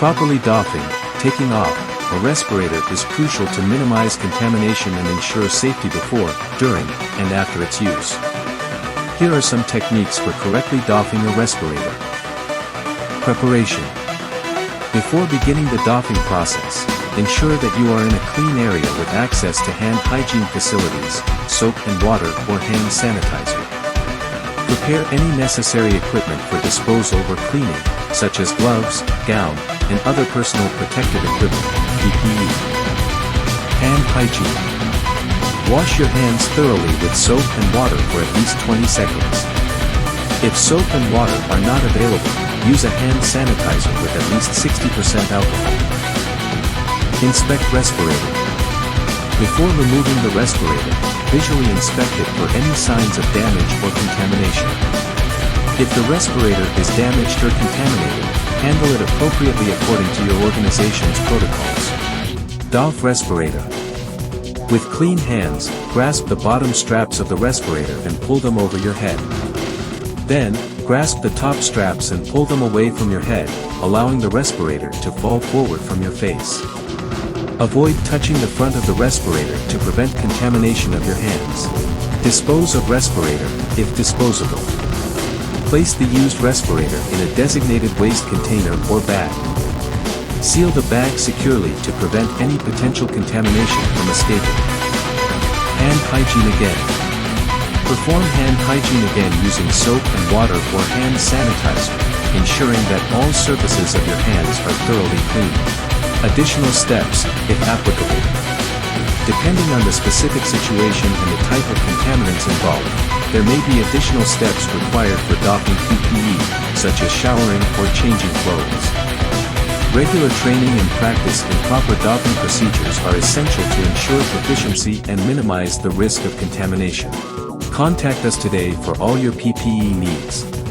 Properly doffing, taking off, a respirator is crucial to minimize contamination and ensure safety before, during, and after its use. Here are some techniques for correctly doffing a respirator. Preparation. Before beginning the doffing process, ensure that you are in a clean area with access to hand hygiene facilities, soap and water or hand sanitizer. Prepare any necessary equipment for disposal or cleaning, such as gloves, gown, and other personal protective equipment, PPE. Hand hygiene. Wash your hands thoroughly with soap and water for at least 20 seconds. If soap and water are not available, use a hand sanitizer with at least 60% alcohol. Inspect respirator. Before removing the respirator, visually inspect it for any signs of damage or contamination. If the respirator is damaged or contaminated, handle it appropriately according to your organization's protocols. Doff Respirator. With clean hands, grasp the bottom straps of the respirator and pull them over your head. Then, grasp the top straps and pull them away from your head, allowing the respirator to fall forward from your face. Avoid touching the front of the respirator to prevent contamination of your hands. Dispose of respirator, if disposable. Place the used respirator in a designated waste container or bag. Seal the bag securely to prevent any potential contamination from escaping. Hand hygiene again. Perform hand hygiene again using soap and water or hand sanitizer, ensuring that all surfaces of your hands are thoroughly clean. Additional steps, if applicable. Depending on the specific situation and the type of contaminants involved, there may be additional steps required for doffing PPE, such as showering or changing clothes. Regular training and practice in proper doffing procedures are essential to ensure proficiency and minimize the risk of contamination. Contact us today for all your PPE needs.